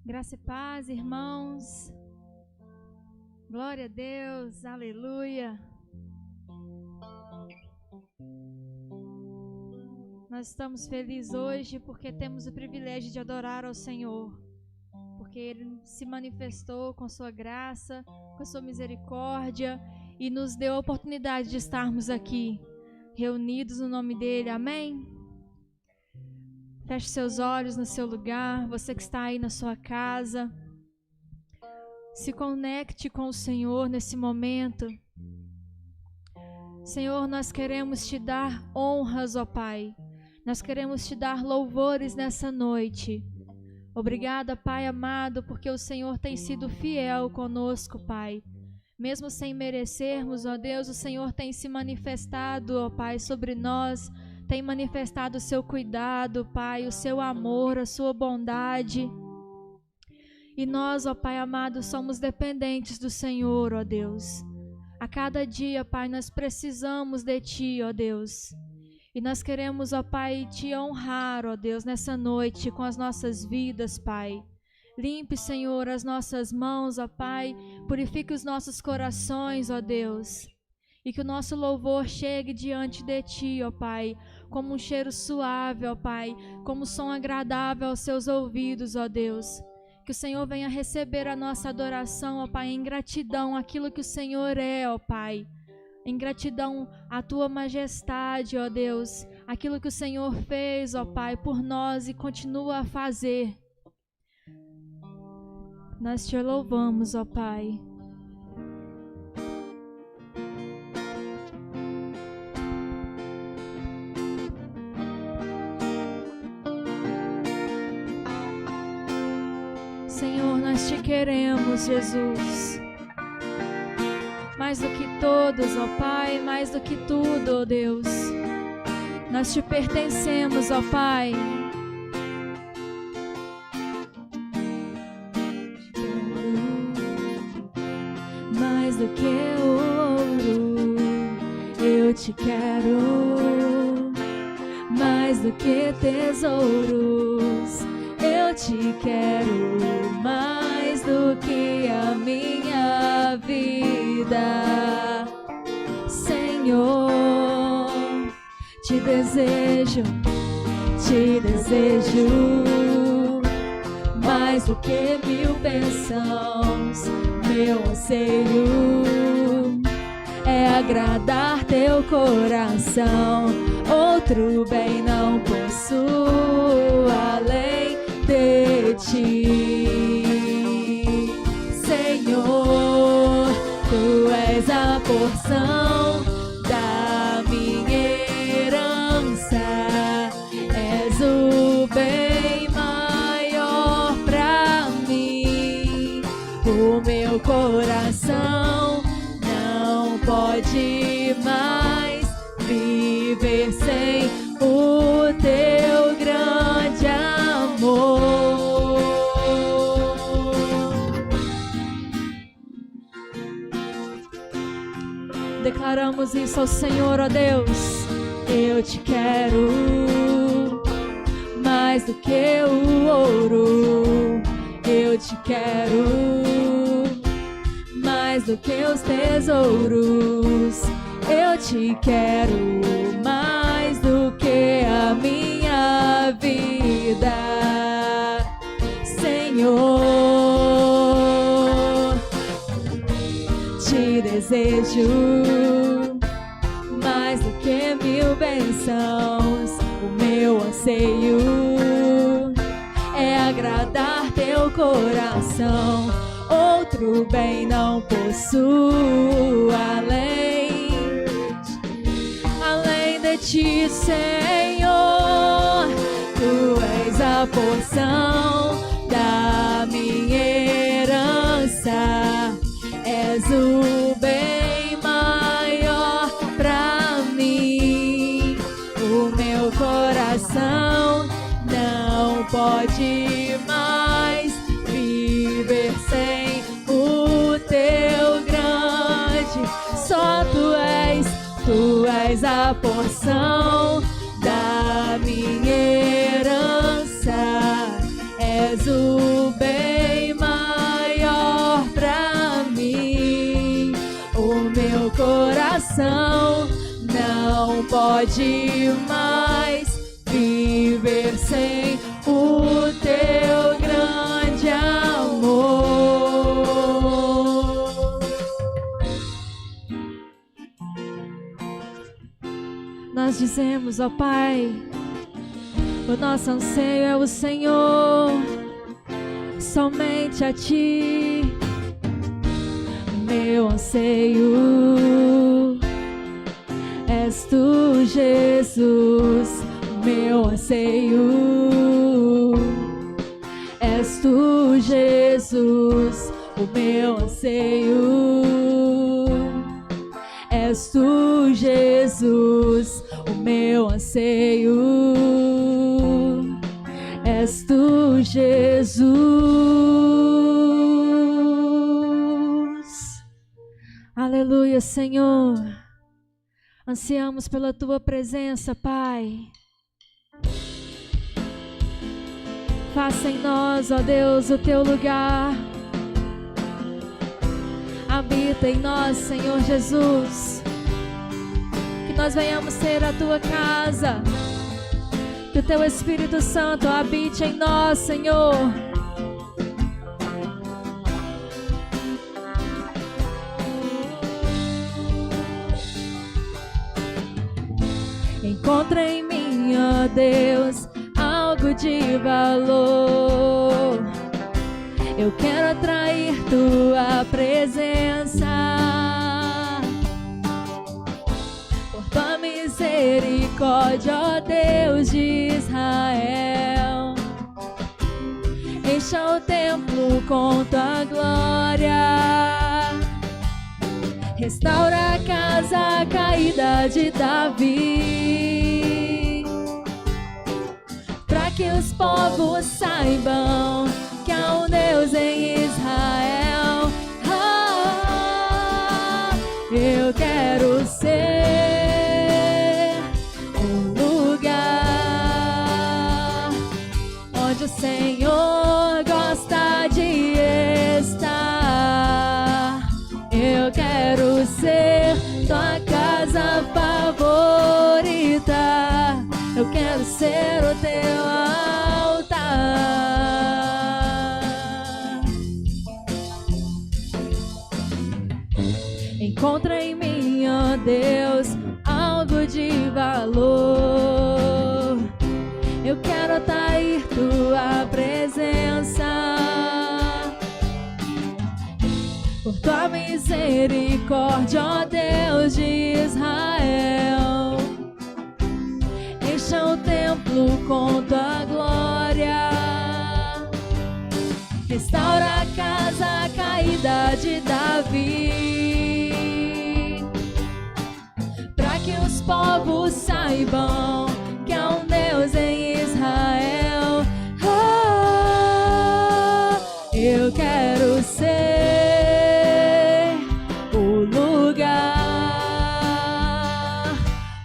Graça e paz, irmãos. Glória a Deus, aleluia. Nós estamos felizes hoje porque temos o privilégio de adorar ao Senhor, porque Ele se manifestou com sua graça, com a sua misericórdia e nos deu a oportunidade de estarmos aqui, reunidos no nome dEle, amém? Feche seus olhos no seu lugar, você que está aí na sua casa. Se conecte com o Senhor nesse momento. Senhor, nós queremos te dar honras, ó Pai. Nós queremos te dar louvores nessa noite. Obrigada, Pai amado, porque o Senhor tem sido fiel conosco, Pai. Mesmo sem merecermos, ó Deus, o Senhor tem se manifestado, ó Pai, sobre nós. Tem manifestado o seu cuidado, Pai, o seu amor, a sua bondade. E nós, ó Pai amado, somos dependentes do Senhor, ó Deus. A cada dia, Pai, nós precisamos de Ti, ó Deus. E nós queremos, ó Pai, Te honrar, ó Deus, nessa noite com as nossas vidas, Pai. Limpe, Senhor, as nossas mãos, ó Pai. Purifique os nossos corações, ó Deus. E que o nosso louvor chegue diante de Ti, ó Pai, como um cheiro suave, ó Pai, como um som agradável aos seus ouvidos, ó Deus. Que o Senhor venha receber a nossa adoração, ó Pai, em gratidão àquilo que o Senhor é, ó Pai. Em gratidão à Tua majestade, ó Deus, aquilo que o Senhor fez, ó Pai, por nós e continua a fazer. Nós Te louvamos, ó Pai. Senhor, nós Te queremos, Jesus. Mais do que todos, ó Pai, mais do que tudo, ó Deus. Nós Te pertencemos, ó Pai. Mais do que ouro, eu Te quero. Mais do que tesouros, eu Te quero. Mais do que a minha vida, Senhor, Te desejo, mais do que 1000 bênçãos. Meu anseio é agradar Teu coração. Outro bem não possuo além de Ti, Senhor. Tu és a porção da minha herança, és o bem maior pra mim. O meu coração não pode mais viver sem o Teu grande amor. Declaramos isso ao Senhor, ó Deus. Eu Te quero mais do que o ouro. Eu Te quero mais do que os tesouros. Eu Te quero mais do que a minha vida, Senhor. Te desejo mais do que 1000 bênçãos. O meu anseio é agradar Teu coração. Outro bem não possuo além de Ti, Senhor. Tu és a porção da minha herança, és o bem maior pra mim. O meu coração não pode mais viver sem o Teu grande. Só Tu és a porção da minha herança, és o bem meu coração não pode mais viver sem o teu grande amor. Nós dizemos, ó Pai, o nosso anseio é o Senhor, somente a Ti. Meu anseio és Tu, Jesus. Meu anseio és Tu, Jesus. O meu anseio és Tu, Jesus. O meu anseio és Tu, Jesus. Aleluia, Senhor. Ansiamos pela Tua presença, Pai. Faça em nós, ó Deus, o Teu lugar. Habita em nós, Senhor Jesus. Que nós venhamos ser a Tua casa. Que o Teu Espírito Santo habite em nós, Senhor. Encontra em mim, ó Deus, algo de valor. Eu quero atrair Tua presença. Por Tua misericórdia, ó Deus de Israel, encha o templo com Tua glória. Restaura a casa caída de Davi, para que os povos saibam que há um Deus em Israel. Eu quero ser um lugar onde o Senhor gosta de estar. Eu quero ser Tua casa favorita. Eu quero ser o Teu altar. Encontra em mim, ó Deus, algo de valor. Eu quero atrair Tua presença. Por Tua misericórdia, ó Deus de Israel, encha o templo com Tua glória. Restaura a casa caída de Davi, para que os povos saibam que há um Deus em Israel. Eu quero ser o lugar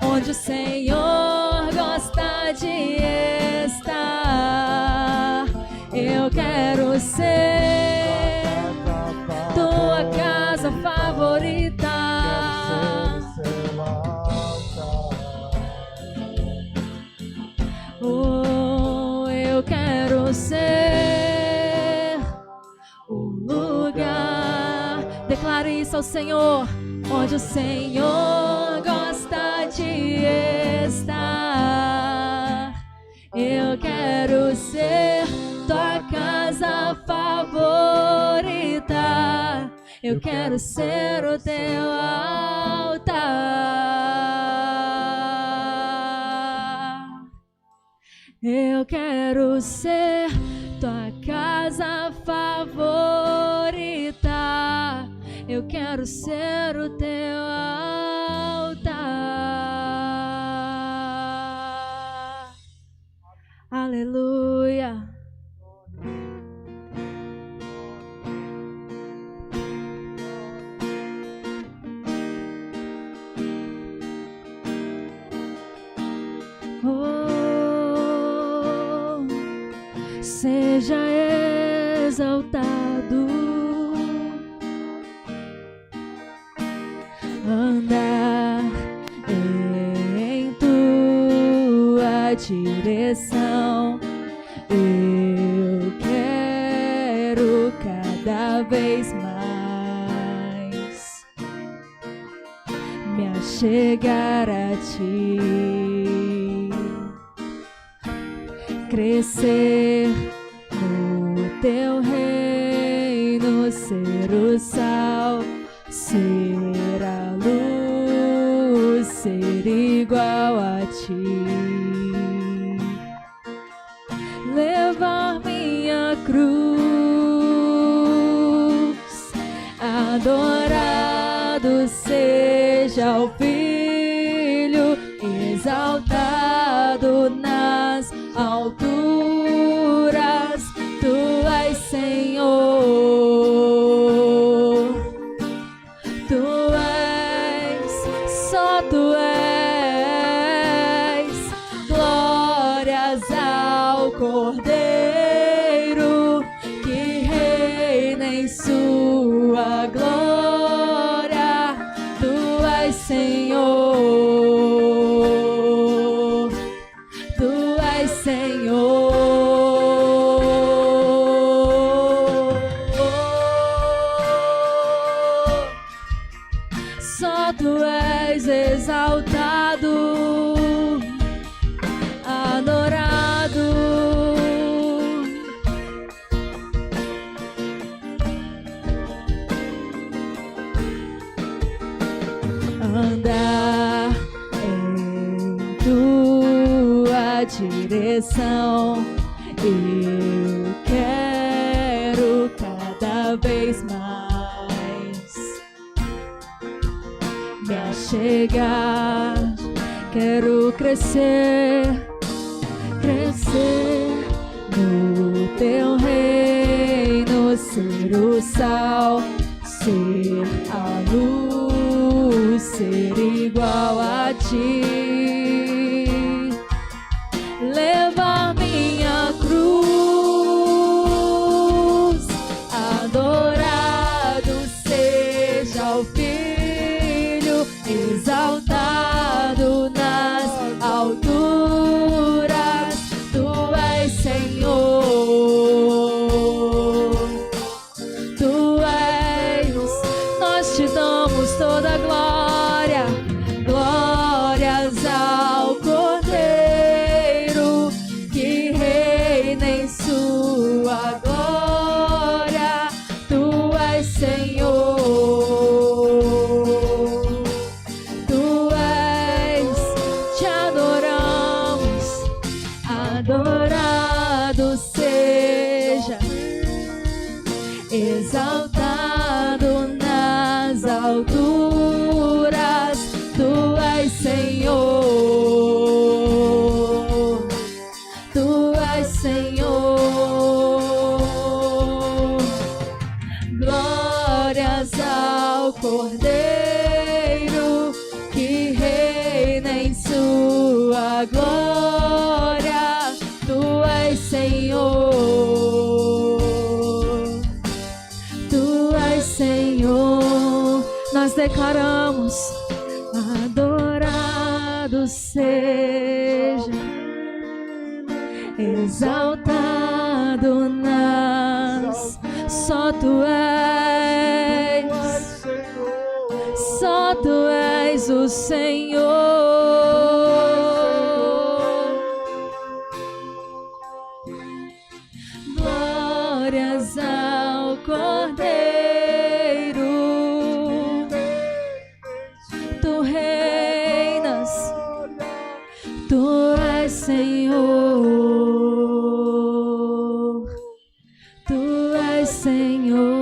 onde o Senhor gosta de estar. Eu quero ser Tua casa favorita. Oh, eu quero ser o lugar. Declare isso ao Senhor, onde o Senhor gosta de estar. Eu quero ser Tua casa favorita. Eu quero ser o Teu altar. Eu quero ser Tua casa favorita. Eu quero ser o Teu altar. Aleluia. Oh, seja exaltado andar em tua direção. Eu quero cada vez mais me achegar a ti, crescer no teu reino, ser o sal, ser a luz, ser igual a ti, levar minha cruz. Adorado seja o Filho, exaltado nas alturas. Tu és Senhor, tu és, só tu és. Glórias ao Cordeiro que reina em sua glória. Tu és Senhor, tu és Senhor. Só tu és exaltado, adorado. Andar em tua direção, eu quero cada vez mais me achegar, quero crescer, crescer no teu reino, ser o sal, ser a luz, ser igual a ti, levar minha cruz. Adorado seja o Filho, exaltado nas alturas. Tu és Senhor, tu és, nós te damos toda a glória. Glórias ao Cordeiro que reina em sua glória. Tu és Senhor, tu és, te adoramos. Adorado seja, exaltado nas alturas. Tu és Senhor, tu és Senhor. Glórias ao Cordeiro que reina em sua glória. Tu és Senhor, tu és Senhor. Nós declaramos: adorado seja, exaltado nas, só tu és, só tu és o Senhor. Glórias ao Cordeiro, tu reinas, tu és Senhor, tu és Senhor.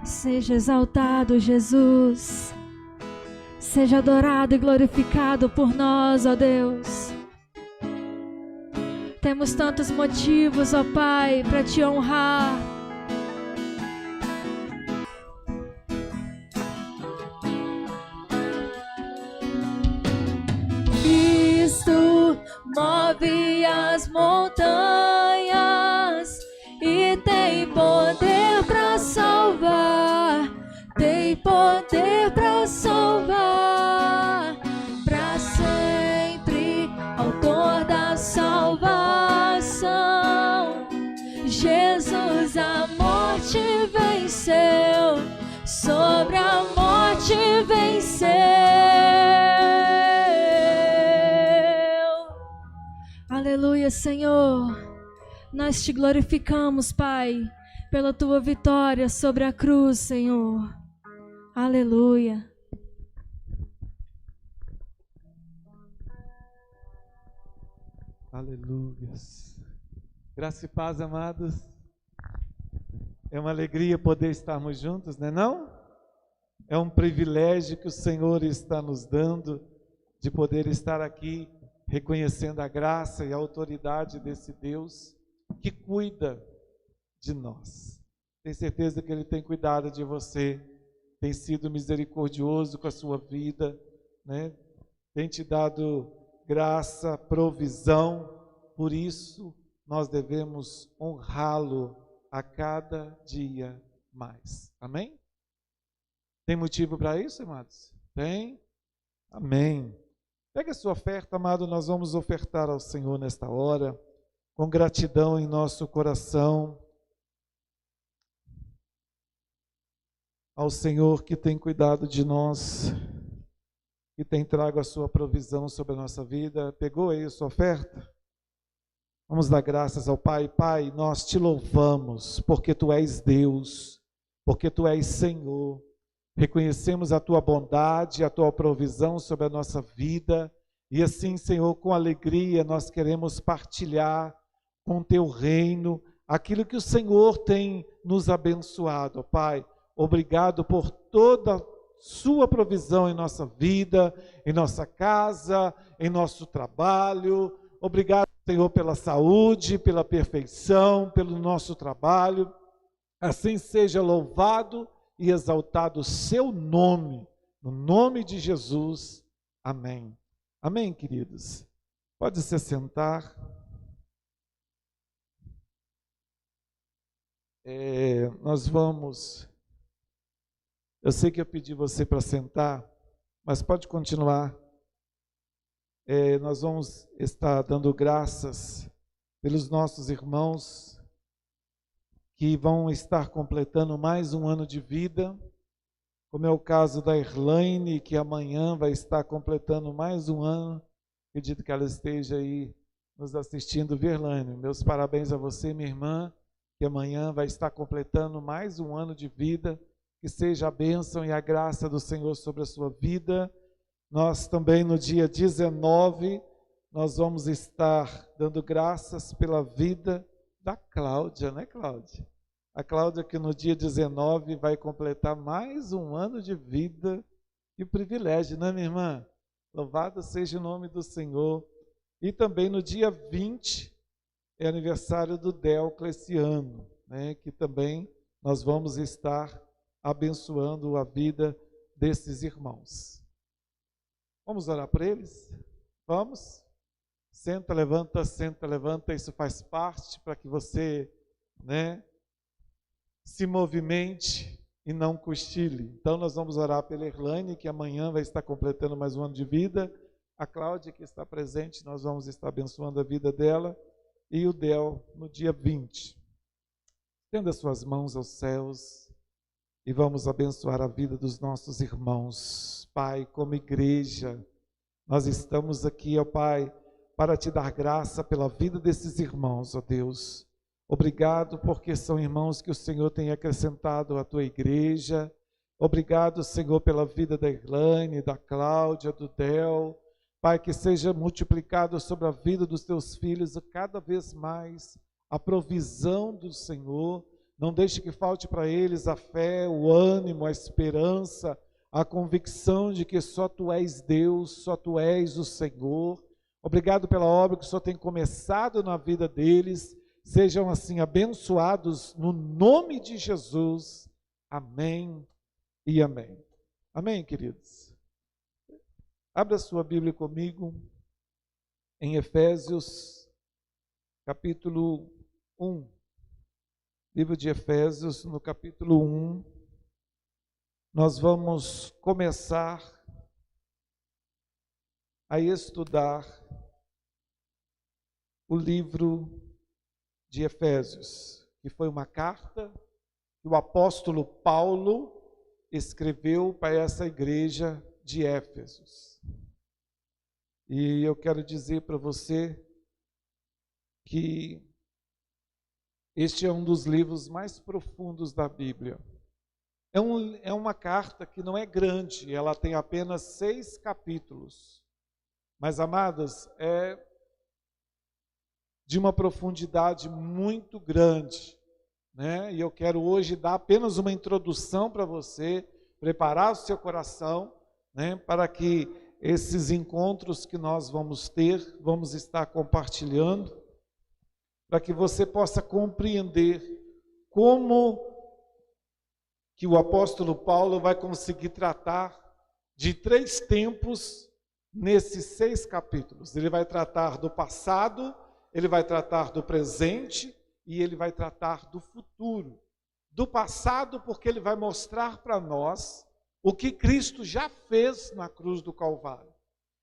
Seja exaltado, Jesus. Seja adorado e glorificado por nós, ó Deus. Temos tantos motivos, ó Pai, para te honrar. Cristo move as montanhas, morte venceu. Aleluia, Senhor. Nós te glorificamos, Pai, pela tua vitória sobre a cruz, Senhor. Aleluia. Aleluia. Graça e paz, amados. É uma alegria poder estarmos juntos, não é não? É um privilégio que o Senhor está nos dando de poder estar aqui reconhecendo a graça e a autoridade desse Deus que cuida de nós. Tenho certeza que Ele tem cuidado de você, tem sido misericordioso com a sua vida, né? Tem te dado graça, provisão, por isso nós devemos honrá-lo a cada dia mais. Amém? Tem motivo para isso, amados? Tem? Amém. Pega a sua oferta, amado, nós vamos ofertar ao Senhor nesta hora, com gratidão em nosso coração, ao Senhor que tem cuidado de nós, que tem trago a sua provisão sobre a nossa vida. Pegou aí a sua oferta? Vamos dar graças ao Pai. Pai, nós te louvamos, porque Tu és Deus, porque Tu és Senhor. Reconhecemos a Tua bondade, a Tua provisão sobre a nossa vida, e assim, Senhor, com alegria nós queremos partilhar com o Teu reino, aquilo que o Senhor tem nos abençoado, ó Pai. Obrigado por toda a Sua provisão em nossa vida, em nossa casa, em nosso trabalho. Obrigado, Senhor, pela saúde, pela perfeição, pelo nosso trabalho. Assim seja louvado e exaltado o Seu nome, no nome de Jesus. Amém. Amém, queridos. Pode se sentar. Nós vamos... Eu sei que eu pedi você para sentar, mas pode continuar. Nós vamos estar dando graças pelos nossos irmãos que vão estar completando mais um ano de vida, como é o caso da Erlaine, que amanhã vai estar completando mais um ano. Acredito que ela esteja aí nos assistindo, Erlaine. Meus parabéns a você, minha irmã, que amanhã vai estar completando mais um ano de vida. Que seja a bênção e a graça do Senhor sobre a sua vida. Nós também no dia 19, nós vamos estar dando graças pela vida da Cláudia, né, Cláudia? A Cláudia que no dia 19 vai completar mais um ano de vida. Que privilégio, né, minha irmã? Louvado seja o nome do Senhor. E também no dia 20 é aniversário do Delco esse ano, né, que também nós vamos estar abençoando a vida desses irmãos. Vamos orar por eles? Vamos? Senta, levanta, isso faz parte para que você, né, se movimente e não cochile. Então nós vamos orar pela Erlaine, que amanhã vai estar completando mais um ano de vida. A Cláudia, que está presente, nós vamos estar abençoando a vida dela. E o Del, no dia 20. Estenda suas mãos aos céus e vamos abençoar a vida dos nossos irmãos. Pai, como igreja, nós estamos aqui, ó Pai, para te dar graça pela vida desses irmãos, ó Deus. Obrigado porque são irmãos que o Senhor tem acrescentado à tua igreja. Obrigado, Senhor, pela vida da Irlane, da Cláudia, do Del. Pai, que seja multiplicado sobre a vida dos teus filhos cada vez mais a provisão do Senhor. Não deixe que falte para eles a fé, o ânimo, a esperança, a convicção de que só Tu és Deus, só Tu és o Senhor. Obrigado pela obra que o Senhor tem começado na vida deles. Sejam assim abençoados no nome de Jesus. Amém e amém. Amém, queridos? Abra sua Bíblia comigo em Efésios, capítulo 1. Livro de Efésios, no capítulo 1. Nós vamos começar a estudar o livro de Efésios, que foi uma carta que o apóstolo Paulo escreveu para essa igreja de Éfeso. E eu quero dizer para você que este é um dos livros mais profundos da Bíblia. É uma carta que não é grande, ela tem apenas 6 capítulos. Mas, amadas, é de uma profundidade muito grande, né? E eu quero hoje dar apenas uma introdução para você, preparar o seu coração, né? Para que esses encontros que nós vamos ter, vamos estar compartilhando, para que você possa compreender como que o apóstolo Paulo vai conseguir tratar de 3 tempos nesses 6 capítulos. Ele vai tratar do passado, ele vai tratar do presente e ele vai tratar do futuro. Do passado, porque ele vai mostrar para nós o que Cristo já fez na cruz do Calvário.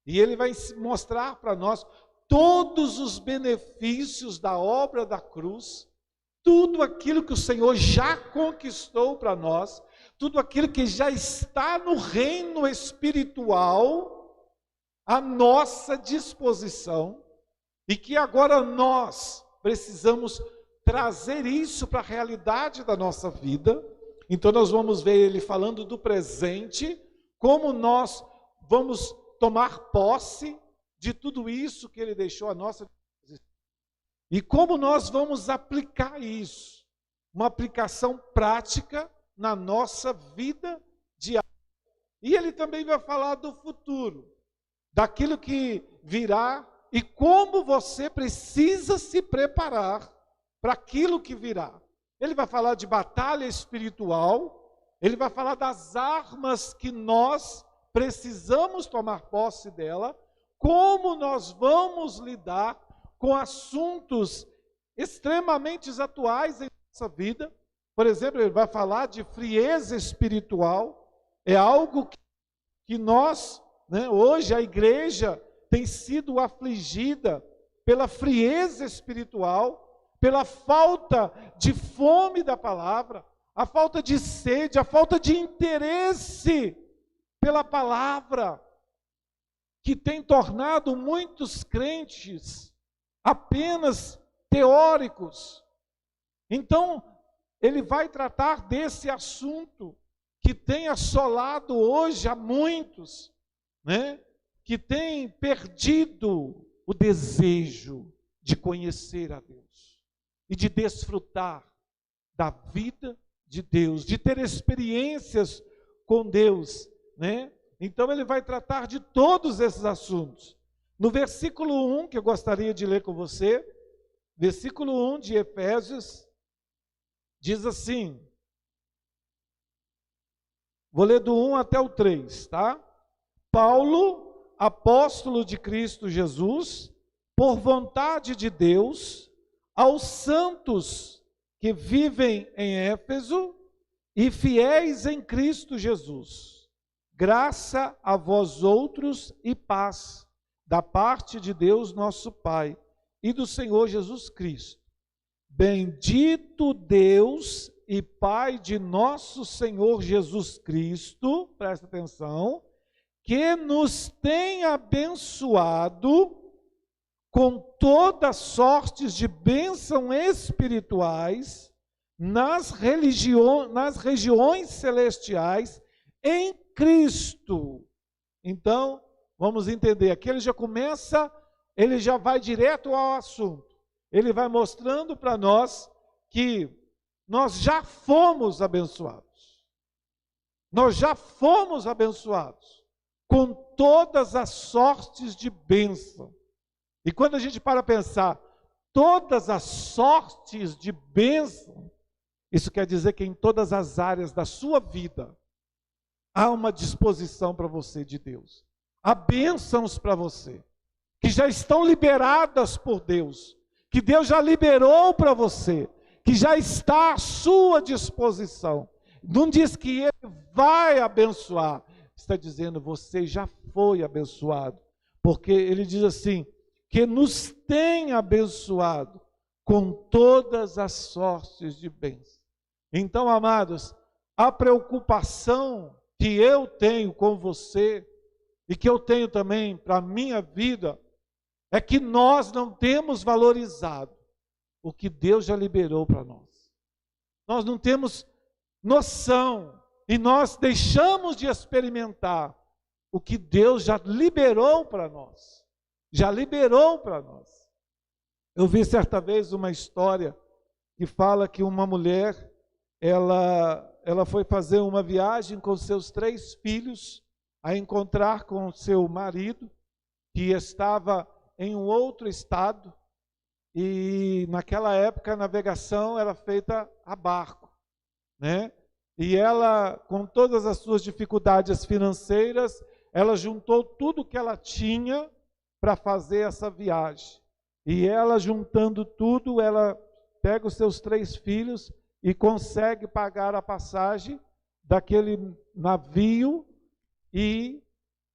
E ele vai mostrar para nós todos os benefícios da obra da cruz, tudo aquilo que o Senhor já conquistou para nós, tudo aquilo que já está no reino espiritual à nossa disposição, e que agora nós precisamos trazer isso para a realidade da nossa vida. Então nós vamos ver ele falando do presente, como nós vamos tomar posse de tudo isso que ele deixou à nossa disposição. E como nós vamos aplicar isso, uma aplicação prática na nossa vida diária. E ele também vai falar do futuro, daquilo que virá e como você precisa se preparar para aquilo que virá. Ele vai falar de batalha espiritual, ele vai falar das armas que nós precisamos tomar posse dela, como nós vamos lidar com assuntos extremamente atuais em nossa vida. Por exemplo, ele vai falar de frieza espiritual, é algo que nós, hoje a igreja tem sido afligida pela frieza espiritual, pela falta de fome da palavra, a falta de sede, a falta de interesse pela palavra, que tem tornado muitos crentes apenas teóricos. Então, ele vai tratar desse assunto que tem assolado hoje a muitos, que tem perdido o desejo de conhecer a Deus e de desfrutar da vida de Deus, de ter experiências com Deus, Então ele vai tratar de todos esses assuntos. No versículo 1, que eu gostaria de ler com você, versículo 1 de Efésios, diz assim, vou ler do 1 até o 3, tá? Paulo, apóstolo de Cristo Jesus, por vontade de Deus, aos santos que vivem em Éfeso e fiéis em Cristo Jesus. Graça a vós outros e paz, da parte de Deus nosso Pai e do Senhor Jesus Cristo. Bendito Deus e Pai de nosso Senhor Jesus Cristo, presta atenção, que nos tem abençoado com todas sortes de bênçãos espirituais nas regiões celestiais em Cristo. Então, vamos entender, aqui ele já começa, ele já vai direto ao assunto. Ele vai mostrando para nós que nós já fomos abençoados. Nós já fomos abençoados com todas as sortes de bênção. E quando a gente para pensar, todas as sortes de bênção, isso quer dizer que em todas as áreas da sua vida, há uma disposição para você de Deus. Há bênçãos para você, que já estão liberadas por Deus, que Deus já liberou para você, que já está à sua disposição. Não diz que Ele vai abençoar, está dizendo, você já foi abençoado, porque Ele diz assim, que nos tem abençoado com todas as sortes de bens. Então, amados, a preocupação que eu tenho com você e que eu tenho também para a minha vida é que nós não temos valorizado o que Deus já liberou para nós. Nós não temos noção e nós deixamos de experimentar o que Deus já liberou para nós. Já liberou para nós. Eu vi certa vez uma história que fala que uma mulher, ela foi fazer uma viagem com seus 3 filhos a encontrar com seu marido, que estava em um outro estado, e naquela época a navegação era feita a barco, né? E ela, com todas as suas dificuldades financeiras, ela juntou tudo que ela tinha para fazer essa viagem. E ela, juntando tudo, ela pega os seus 3 filhos e consegue pagar a passagem daquele navio, e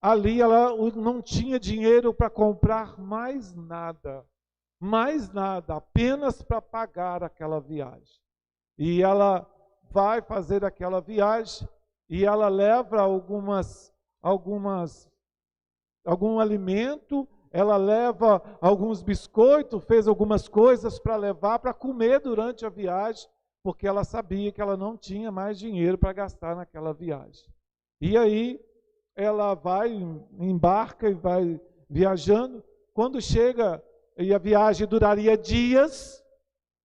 ali ela não tinha dinheiro para comprar mais nada, apenas para pagar aquela viagem. E ela vai fazer aquela viagem e ela leva algum alimento, ela leva alguns biscoitos, fez algumas coisas para levar para comer durante a viagem, porque ela sabia que ela não tinha mais dinheiro para gastar naquela viagem. E aí ela vai, embarca e vai viajando. Quando chega, e a viagem duraria dias,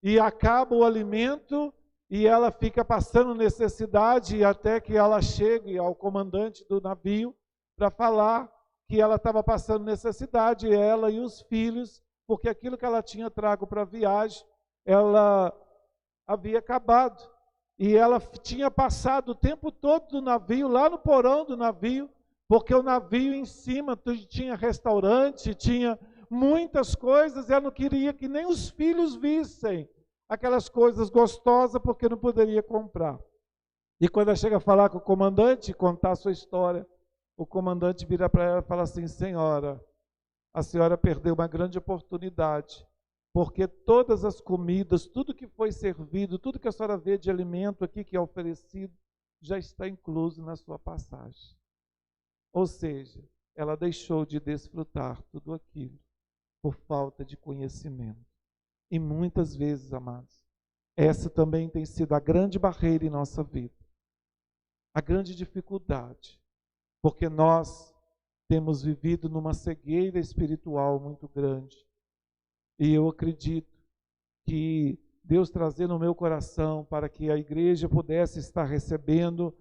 e acaba o alimento, e ela fica passando necessidade, até que ela chegue ao comandante do navio para falar que ela estava passando necessidade, ela e os filhos, porque aquilo que ela tinha trago para a viagem, ela havia acabado. E ela tinha passado o tempo todo do navio, lá no porão do navio, porque o navio em cima tinha restaurante, tinha muitas coisas, e ela não queria que nem os filhos vissem aquelas coisas gostosas, porque não poderia comprar. E quando ela chega a falar com o comandante, contar a sua história, o comandante vira para ela e fala assim: senhora, a senhora perdeu uma grande oportunidade, porque todas as comidas, tudo que foi servido, tudo que a senhora vê de alimento aqui que é oferecido, já está incluso na sua passagem. Ou seja, ela deixou de desfrutar tudo aquilo por falta de conhecimento. E muitas vezes, amados, essa também tem sido a grande barreira em nossa vida, a grande dificuldade, porque nós temos vivido numa cegueira espiritual muito grande. E eu acredito que Deus trazer no meu coração para que a igreja pudesse estar recebendo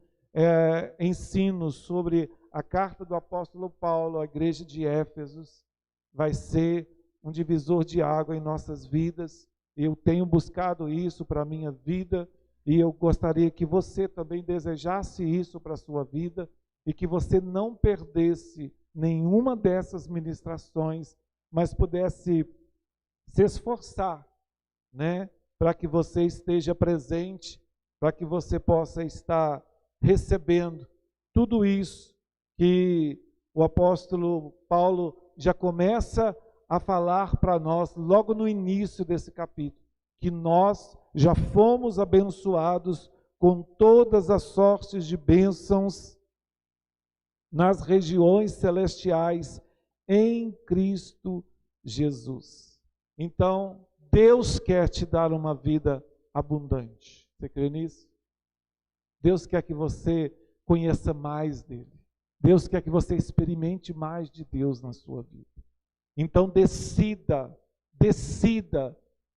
ensinos sobre a carta do apóstolo Paulo à igreja de Éfesos, vai ser um divisor de água em nossas vidas. Eu tenho buscado isso para a minha vida, e eu gostaria que você também desejasse isso para a sua vida, e que você não perdesse nenhuma dessas ministrações, mas pudesse se esforçar, né, para que você esteja presente, para que você possa estar recebendo tudo isso que o apóstolo Paulo já começa a falar para nós logo no início desse capítulo, que nós já fomos abençoados com todas as sortes de bênçãos nas regiões celestiais em Cristo Jesus. Então, Deus quer te dar uma vida abundante. Você crê nisso? Deus quer que você conheça mais dele. Deus quer que você experimente mais de Deus na sua vida. Então, decida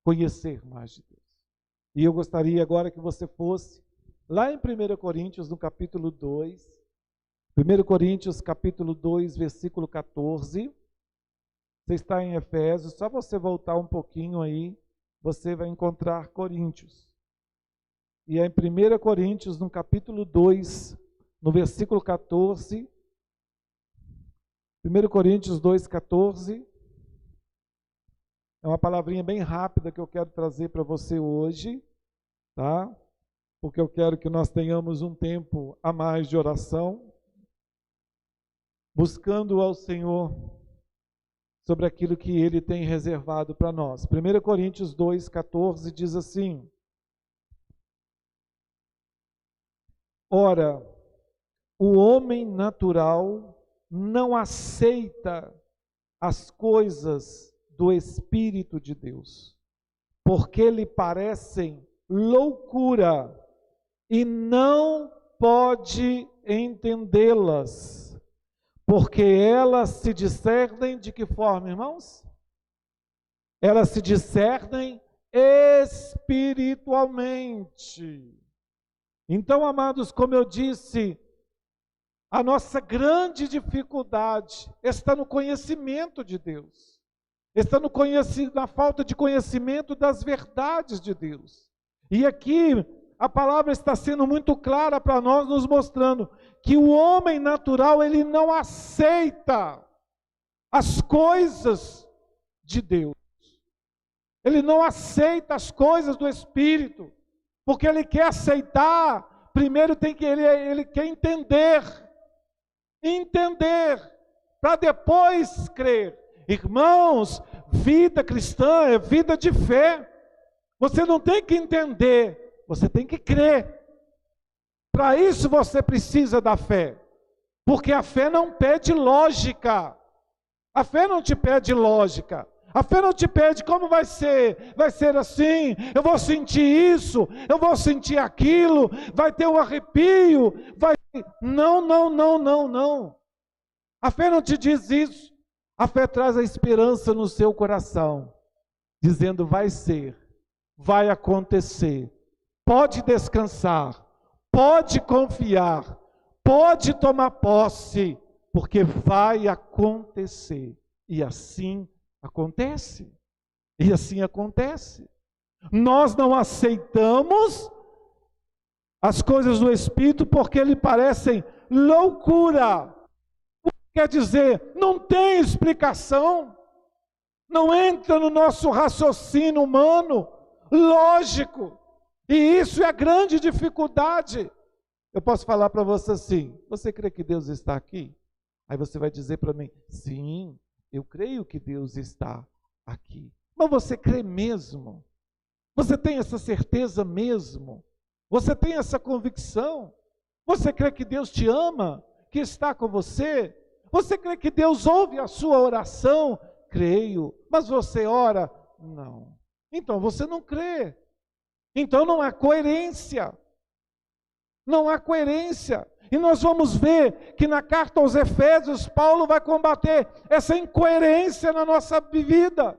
conhecer mais de Deus. E eu gostaria agora que você fosse lá em 1 Coríntios, no capítulo 2. 1 Coríntios, capítulo 2, versículo 14. Você está em Efésios, só você voltar um pouquinho aí, você vai encontrar Coríntios. E é em 1 Coríntios, no capítulo 2, no versículo 14. 1 Coríntios 2, 14. É uma palavrinha bem rápida que eu quero trazer para você hoje, tá? Porque eu quero que nós tenhamos um tempo a mais de oração, buscando ao Senhor sobre aquilo que Ele tem reservado para nós. 1 Coríntios 2, 14 diz assim: Ora, o homem natural não aceita as coisas do Espírito de Deus, porque lhe parecem loucura e não pode entendê-las, porque elas se discernem de que forma, irmãos? Elas se discernem espiritualmente. Então, amados, como eu disse, a nossa grande dificuldade está no conhecimento de Deus, está na falta de conhecimento das verdades de Deus. E aqui a palavra está sendo muito clara para nós, nos mostrando que o homem natural, ele não aceita as coisas de Deus. Ele não aceita as coisas do Espírito, porque ele quer aceitar, primeiro ele quer entender, para depois crer. Irmãos, vida cristã é vida de fé. Você não tem que entender, você tem que crer. Para isso você precisa da fé, porque a fé não pede lógica. A fé não te pede lógica. A fé não te pede como vai ser assim, eu vou sentir isso, eu vou sentir aquilo, vai ter um arrepio, Não. A fé não te diz isso. A fé traz a esperança no seu coração, dizendo vai ser, vai acontecer, pode descansar, pode confiar, pode tomar posse, porque vai acontecer. E assim acontece. E assim acontece. Nós não aceitamos as coisas do Espírito porque lhe parecem loucura. Quer dizer, não tem explicação. Não entra no nosso raciocínio humano, lógico. E isso é a grande dificuldade. Eu posso falar para você assim: você crê que Deus está aqui? Aí você vai dizer para mim: sim, eu creio que Deus está aqui. Mas você crê mesmo? Você tem essa certeza mesmo? Você tem essa convicção? Você crê que Deus te ama? Que está com você? Você crê que Deus ouve a sua oração? Creio. Mas você ora? Não. Então você não crê. Então não há coerência. Não há coerência. E nós vamos ver que na carta aos Efésios, Paulo vai combater essa incoerência na nossa vida,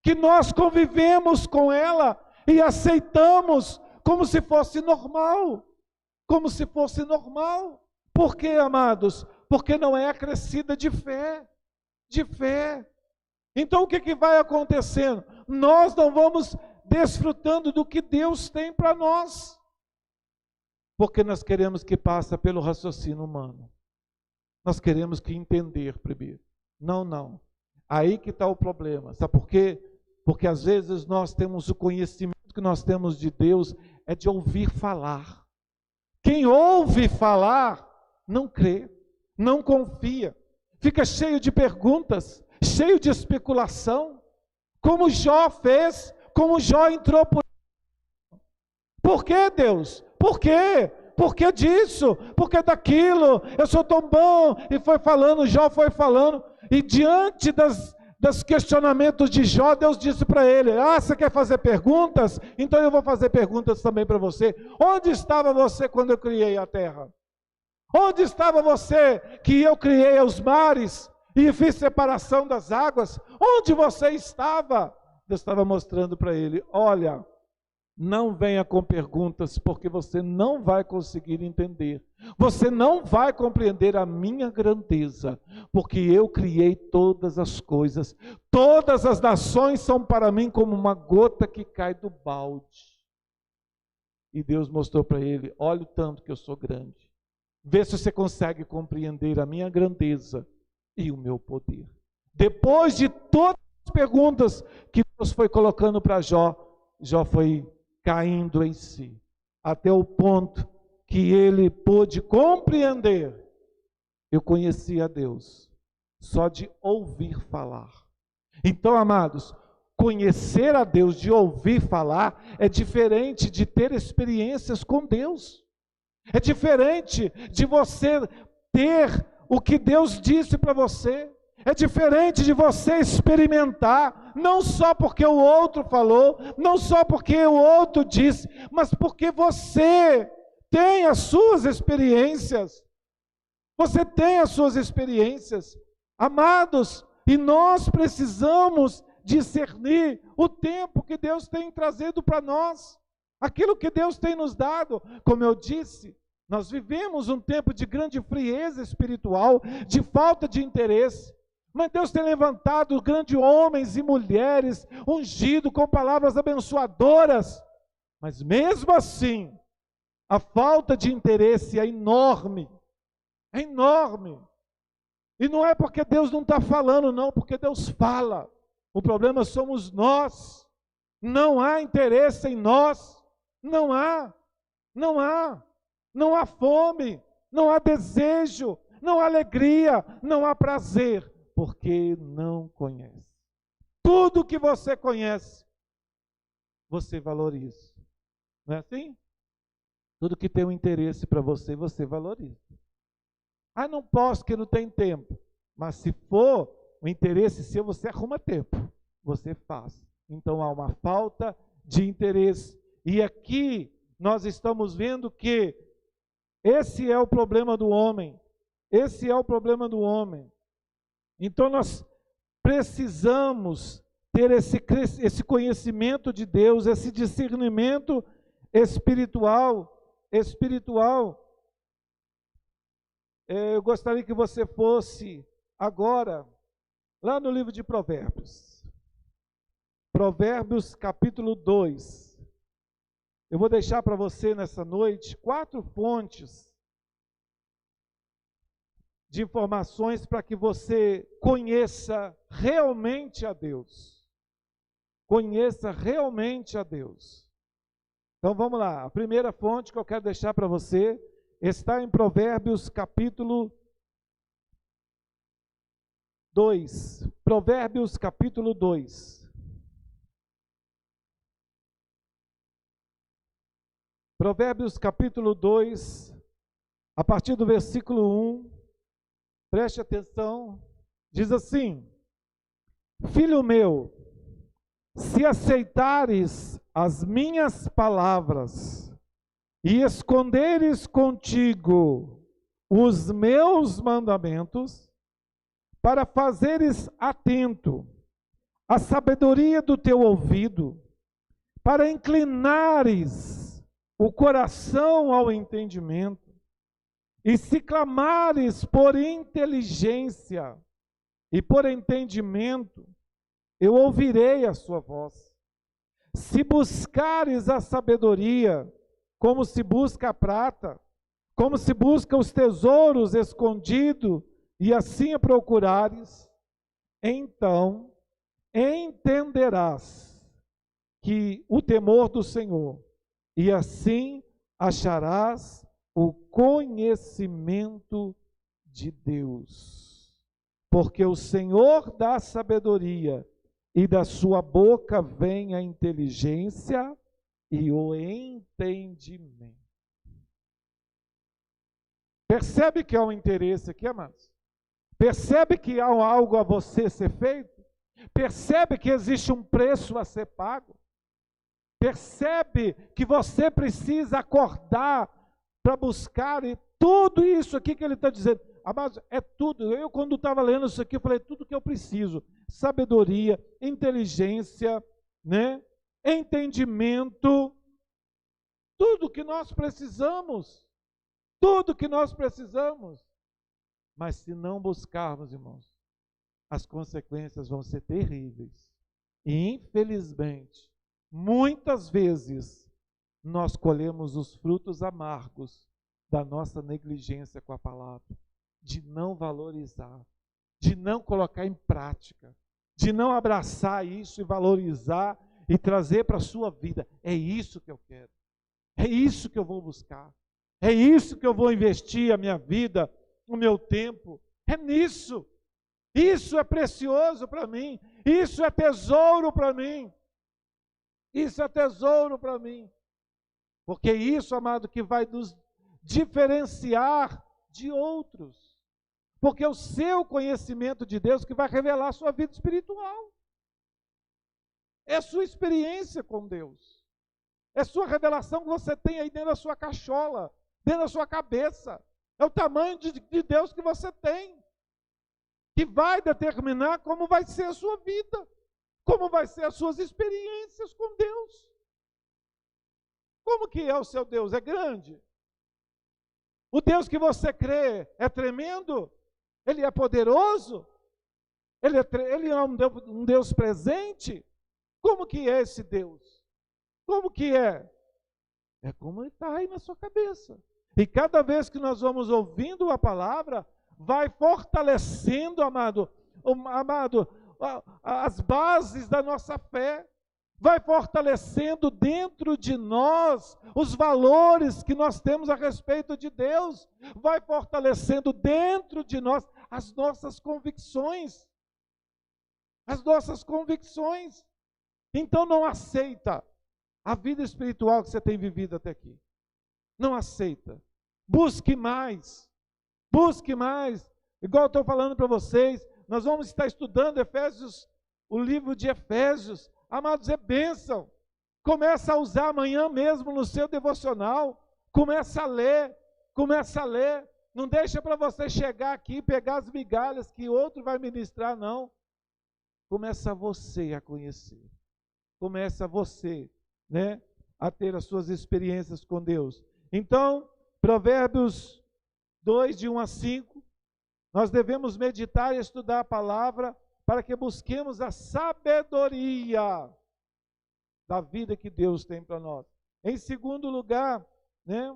que nós convivemos com ela e aceitamos como se fosse normal. Como se fosse normal. Por quê, amados? Porque não é acrescida de fé. De fé. Então o que vai acontecendo? Nós não vamos desfrutando do que Deus tem para nós. Porque nós queremos que passe pelo raciocínio humano. Nós queremos que entender primeiro. Não. Aí que está o problema. Sabe por quê? Porque às vezes nós temos o conhecimento que nós temos de Deus é de ouvir falar. Quem ouve falar não crê, não confia, fica cheio de perguntas, cheio de especulação, como Jó fez, como Jó entrou por que Deus? Por quê? Por que disso? Por que daquilo? Eu sou tão bom. E foi falando, Jó foi falando. E diante dos questionamentos de Jó, Deus disse para ele: você quer fazer perguntas? Então eu vou fazer perguntas também para você. Onde estava você quando eu criei a terra? Onde estava você que eu criei os mares e fiz separação das águas? Onde você estava? Deus estava mostrando para ele: olha, não venha com perguntas, porque você não vai conseguir entender. Você não vai compreender a minha grandeza, porque eu criei todas as coisas. Todas as nações são para mim como uma gota que cai do balde. E Deus mostrou para ele: olha o tanto que eu sou grande. Vê se você consegue compreender a minha grandeza e o meu poder. Depois de todas as perguntas que Deus foi colocando para Jó, Jó foi caindo em si, até o ponto que ele pôde compreender: eu conhecia a Deus só de ouvir falar. Então, amados, conhecer a Deus de ouvir falar é diferente de ter experiências com Deus. É diferente de você ter o que Deus disse para você. É diferente de você experimentar, não só porque o outro falou, não só porque o outro disse, mas porque você tem as suas experiências. Você tem as suas experiências. Amados, e nós precisamos discernir o tempo que Deus tem trazido para nós, aquilo que Deus tem nos dado. Como eu disse, nós vivemos um tempo de grande frieza espiritual, de falta de interesse. Mas Deus tem levantado grandes homens e mulheres, ungido com palavras abençoadoras. Mas mesmo assim, a falta de interesse é enorme. É enorme. E não é porque Deus não está falando, não, porque Deus fala. O problema somos nós. Não há interesse em nós. Não há. Não há. Não há fome. Não há desejo. Não há alegria. Não há prazer. Porque não conhece. Tudo que você conhece, você valoriza. Não é assim? Tudo que tem um interesse para você, você valoriza. Ah, não posso, porque não tem tempo. Mas se for o interesse seu, você arruma tempo. Você faz. Então há uma falta de interesse. E aqui nós estamos vendo que esse é o problema do homem. Esse é o problema do homem. Então nós precisamos ter esse conhecimento de Deus, esse discernimento espiritual. Eu gostaria que você fosse agora lá no livro de Provérbios. Provérbios capítulo 2. Eu vou deixar para você nessa noite 4 fontes de informações para que você conheça realmente a Deus. Conheça realmente a Deus. Então vamos lá. A primeira fonte que eu quero deixar para você está em Provérbios capítulo 2. Provérbios capítulo 2. Provérbios capítulo 2, a partir do versículo 1. Preste atenção, diz assim: Filho meu, se aceitares as minhas palavras e esconderes contigo os meus mandamentos, para fazeres atento a sabedoria do teu ouvido, para inclinares o coração ao entendimento, e se clamares por inteligência e por entendimento, eu ouvirei a sua voz. Se buscares a sabedoria, como se busca a prata, como se busca os tesouros escondidos, e assim a procurares, então entenderás que o temor do Senhor, e assim acharás o conhecimento de Deus. Porque o Senhor dá sabedoria, e da sua boca vem a inteligência e o entendimento. Percebe que há um interesse aqui, amados? Percebe que há algo a você ser feito? Percebe que existe um preço a ser pago? Percebe que você precisa acordar para buscar, e tudo isso aqui que ele está dizendo, amados, é tudo. Eu, quando estava lendo isso aqui, eu falei, tudo que eu preciso: sabedoria, inteligência, né? Entendimento, tudo que nós precisamos. Tudo que nós precisamos. Mas se não buscarmos, irmãos, as consequências vão ser terríveis. E infelizmente, muitas vezes, nós colhemos os frutos amargos da nossa negligência com a palavra, de não valorizar, de não colocar em prática, de não abraçar isso e valorizar e trazer para a sua vida. É isso que eu quero. É isso que eu vou buscar. É isso que eu vou investir a minha vida, o meu tempo. É nisso. Isso é precioso para mim. Isso é tesouro para mim. Isso é tesouro para mim. Porque isso, amado, que vai nos diferenciar de outros. Porque é o seu conhecimento de Deus que vai revelar a sua vida espiritual. É a sua experiência com Deus. É a sua revelação que você tem aí dentro da sua cachola, dentro da sua cabeça. É o tamanho de Deus que você tem, que vai determinar como vai ser a sua vida, como vai ser as suas experiências com Deus. Como que é o seu Deus? É grande? O Deus que você crê é tremendo? Ele é poderoso? Ele é um Deus presente? Como que é esse Deus? Como que é? É como ele está aí na sua cabeça. E cada vez que nós vamos ouvindo a palavra, vai fortalecendo, amado, as bases da nossa fé. Vai fortalecendo dentro de nós os valores que nós temos a respeito de Deus. Vai fortalecendo dentro de nós as nossas convicções. As nossas convicções. Então não aceita a vida espiritual que você tem vivido até aqui. Não aceita. Busque mais. Busque mais. Igual eu estou falando para vocês, nós vamos estar estudando Efésios, o livro de Efésios. Amados, é bênção. Começa a usar amanhã mesmo no seu devocional. Começa a ler. Começa a ler. Não deixa para você chegar aqui e pegar as migalhas que outro vai ministrar, não. Começa você a conhecer. Começa você, né, a ter as suas experiências com Deus. Então, Provérbios 2, de 1 a 5, nós devemos meditar e estudar a palavra para que busquemos a sabedoria da vida que Deus tem para nós. Em segundo lugar, né,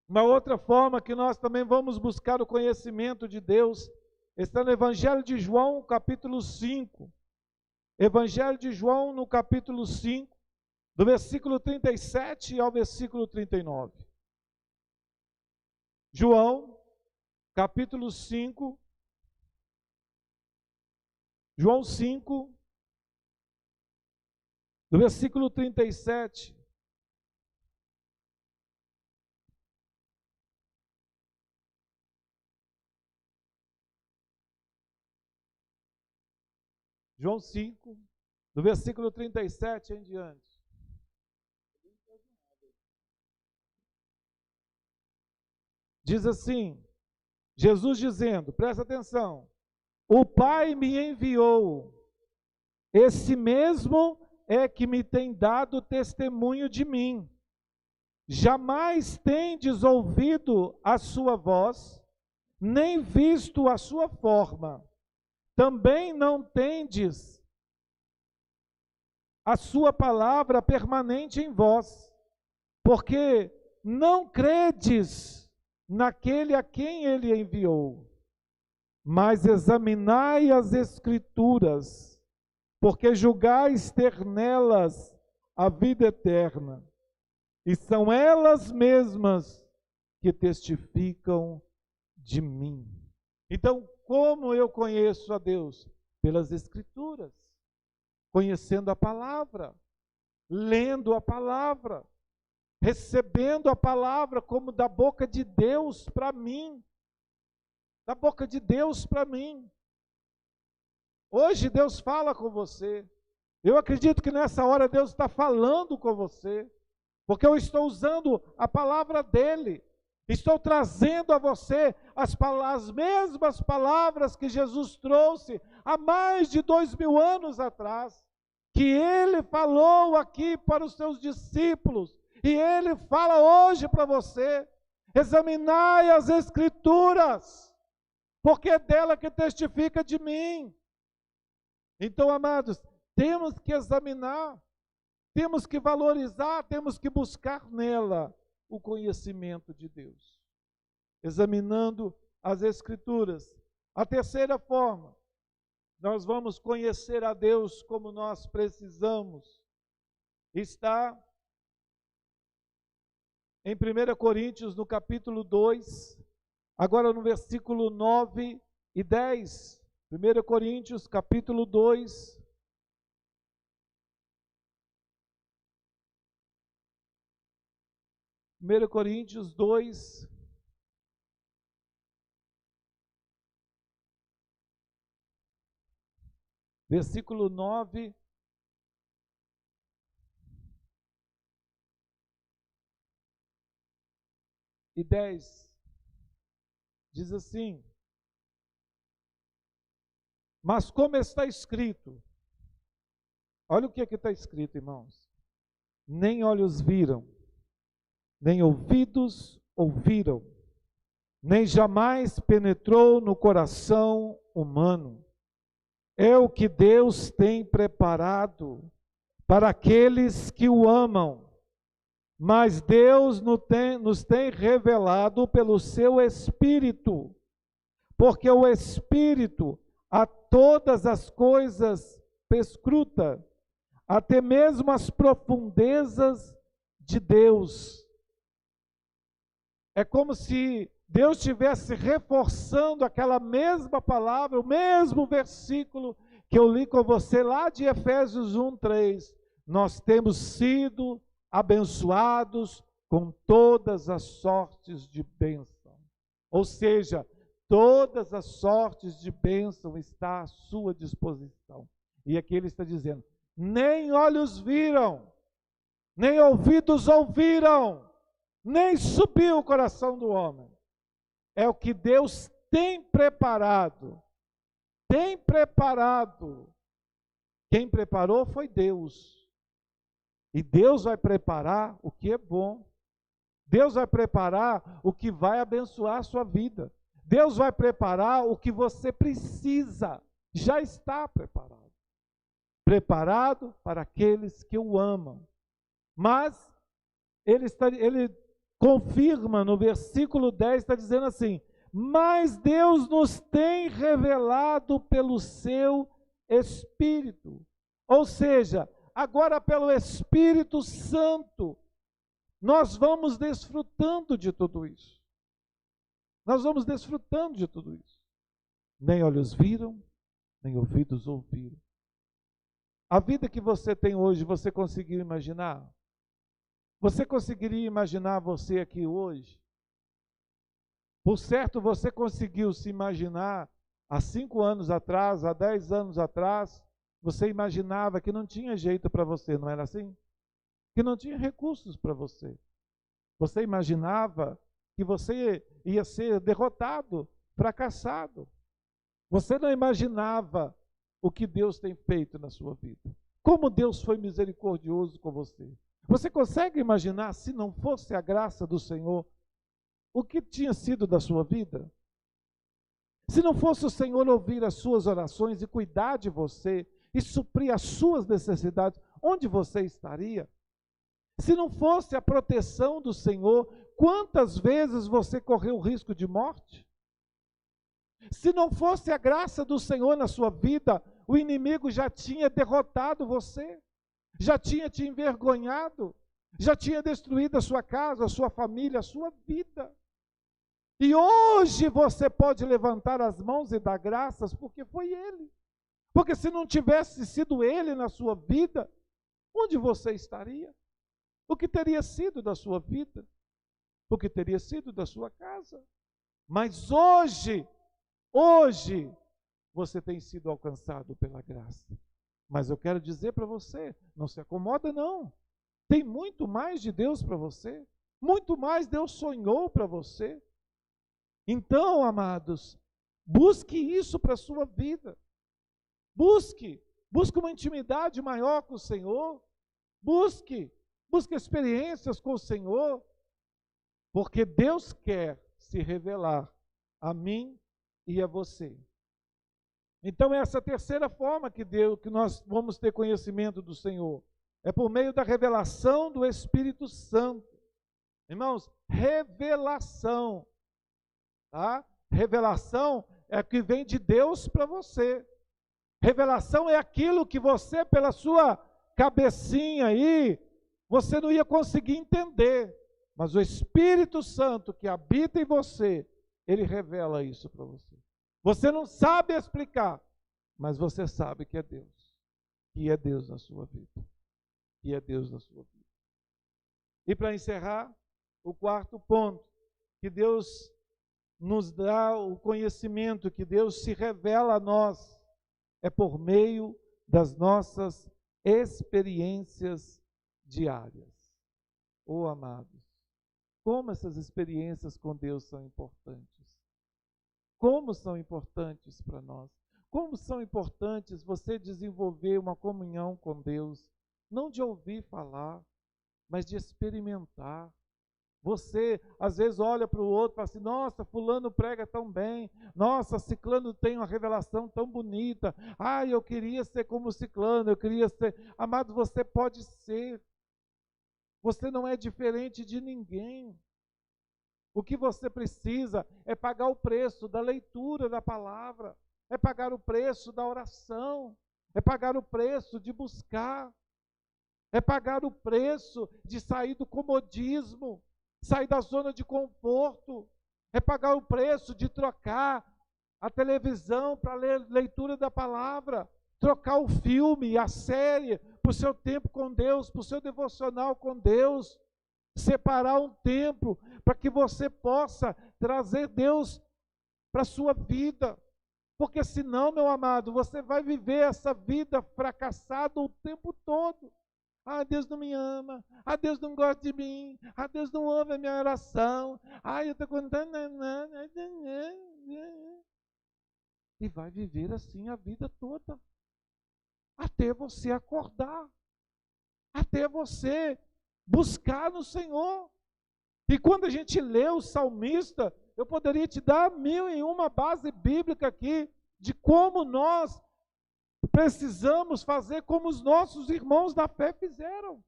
uma outra forma que nós também vamos buscar o conhecimento de Deus está no Evangelho de João, capítulo 5. Evangelho de João, no capítulo 5, do versículo 37 ao versículo 39. João, capítulo 5, João 5, do versículo 37. João 5, do versículo 37 em diante. Diz assim, Jesus dizendo, presta atenção, o Pai me enviou, esse mesmo é que me tem dado testemunho de mim. Jamais tendes ouvido a sua voz, nem visto a sua forma. Também não tendes a sua palavra permanente em vós, porque não credes naquele a quem ele enviou. Mas examinai as Escrituras, porque julgais ter nelas a vida eterna, e são elas mesmas que testificam de mim. Então, como eu conheço a Deus? Pelas Escrituras, conhecendo a palavra, lendo a palavra, recebendo a palavra como da boca de Deus para mim. Da boca de Deus para mim. Hoje Deus fala com você. Eu acredito que nessa hora Deus está falando com você, porque eu estou usando a palavra dEle. Estou trazendo a você as mesmas palavras que Jesus trouxe há mais de 2000 anos atrás, que Ele falou aqui para os seus discípulos, e Ele fala hoje para você. Examinai as Escrituras, porque é dela que testifica de mim. Então, amados, temos que examinar, temos que valorizar, temos que buscar nela o conhecimento de Deus, examinando as Escrituras. A terceira forma, nós vamos conhecer a Deus como nós precisamos, está em 1 Coríntios, no capítulo 2, agora no versículo 9 e 10. 1 Coríntios, capítulo 2, 1 Coríntios 2, versículo 9 e 10, diz assim: mas como está escrito, olha o que aqui está escrito, irmãos, nem olhos viram, nem ouvidos ouviram, nem jamais penetrou no coração humano, é o que Deus tem preparado para aqueles que o amam. Mas Deus nos tem revelado pelo seu Espírito, porque o Espírito a todas as coisas perscruta, até mesmo as profundezas de Deus. É como se Deus estivesse reforçando aquela mesma palavra, o mesmo versículo que eu li com você lá de Efésios 1:3. Nós temos sido abençoados com todas as sortes de bênção. Ou seja, todas as sortes de bênção está à sua disposição. E aqui ele está dizendo: nem olhos viram, nem ouvidos ouviram, nem subiu o coração do homem. É o que Deus tem preparado. Tem preparado. Quem preparou foi Deus. E Deus vai preparar o que é bom. Deus vai preparar o que vai abençoar a sua vida. Deus vai preparar o que você precisa. Já está preparado. Preparado para aqueles que o amam. Mas ele confirma no versículo 10, está dizendo assim: mas Deus nos tem revelado pelo seu Espírito. Ou seja, agora pelo Espírito Santo, nós vamos desfrutando de tudo isso. Nós vamos desfrutando de tudo isso. Nem olhos viram, nem ouvidos ouviram. A vida que você tem hoje, você conseguiu imaginar? Você conseguiria imaginar você aqui hoje? Por certo, você conseguiu se imaginar há 5 anos atrás, há 10 anos atrás, você imaginava que não tinha jeito para você, não era assim? Que não tinha recursos para você. Você imaginava que você ia ser derrotado, fracassado. Você não imaginava o que Deus tem feito na sua vida. Como Deus foi misericordioso com você. Você consegue imaginar, se não fosse a graça do Senhor, o que tinha sido da sua vida? Se não fosse o Senhor ouvir as suas orações e cuidar de você, e suprir as suas necessidades, onde você estaria? Se não fosse a proteção do Senhor, quantas vezes você correu o risco de morte? Se não fosse a graça do Senhor na sua vida, o inimigo já tinha derrotado você, já tinha te envergonhado, já tinha destruído a sua casa, a sua família, a sua vida. E hoje você pode levantar as mãos e dar graças, porque foi Ele. Porque se não tivesse sido Ele na sua vida, onde você estaria? O que teria sido da sua vida? O que teria sido da sua casa? Mas hoje, você tem sido alcançado pela graça. Mas eu quero dizer para você, não se acomoda não. Tem muito mais de Deus para você. Muito mais Deus sonhou para você. Então, amados, busque isso para a sua vida. Busque uma intimidade maior com o Senhor. Busque experiências com o Senhor. Porque Deus quer se revelar a mim e a você. Então, essa terceira forma que nós vamos ter conhecimento do Senhor é por meio da revelação do Espírito Santo. Irmãos, revelação. Tá? Revelação é o que vem de Deus para você. Revelação é aquilo que você, pela sua cabecinha aí, você não ia conseguir entender. Mas o Espírito Santo que habita em você, ele revela isso para você. Você não sabe explicar, mas você sabe que é Deus. Que é Deus na sua vida. Que é Deus na sua vida. E para encerrar, O quarto ponto, que Deus nos dá o conhecimento, que Deus se revela a nós, é por meio das nossas experiências diárias. Oh, amados, como essas experiências com Deus são importantes. Como são importantes para nós. Como são importantes você desenvolver uma comunhão com Deus, não de ouvir falar, mas de experimentar. Você, às vezes, olha para o outro e fala assim, nossa, fulano prega tão bem, nossa, ciclano tem uma revelação tão bonita, eu queria ser como ciclano, eu queria ser... Amado, você pode ser, você não é diferente de ninguém. O que você precisa é pagar o preço da leitura da palavra, é pagar o preço da oração, é pagar o preço de buscar, é pagar o preço de sair do comodismo, sair da zona de conforto, é pagar o preço de trocar a televisão para ler leitura da palavra, trocar o filme, a série, para o seu tempo com Deus, para o seu devocional com Deus, separar um tempo para que você possa trazer Deus para a sua vida, porque senão, meu amado, você vai viver essa vida fracassada o tempo todo. Deus não me ama. Deus não gosta de mim. Deus não ouve a minha oração. Eu estou contando. E vai viver assim a vida toda. Até você acordar. Até você buscar no Senhor. E quando a gente lê o salmista, eu poderia te dar 1001 base bíblica aqui de como nós precisamos fazer como os nossos irmãos da fé fizeram.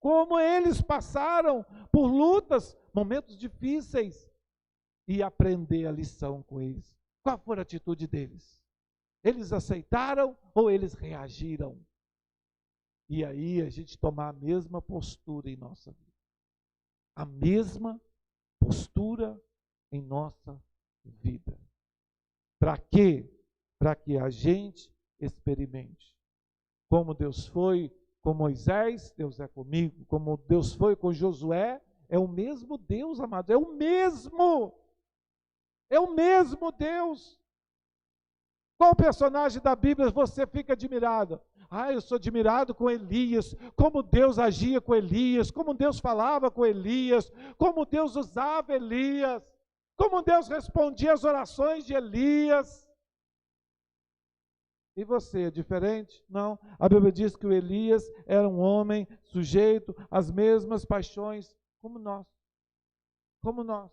Como eles passaram por lutas, momentos difíceis, e aprender a lição com eles. Qual foi a atitude deles? Eles aceitaram ou eles reagiram? E aí a gente tomar a mesma postura em nossa vida. A mesma postura em nossa vida. Para quê? Para que a gente experimente. Como Deus foi com Moisés, Deus é comigo. Como Deus foi com Josué, é o mesmo Deus, amado. É o mesmo. É o mesmo Deus. Qual personagem da Bíblia você fica admirado? Eu sou admirado com Elias, como Deus agia com Elias, como Deus falava com Elias, como Deus usava Elias, como Deus respondia às orações de Elias. E você, é diferente? Não. A Bíblia diz que o Elias era um homem sujeito às mesmas paixões como nós. Como nós.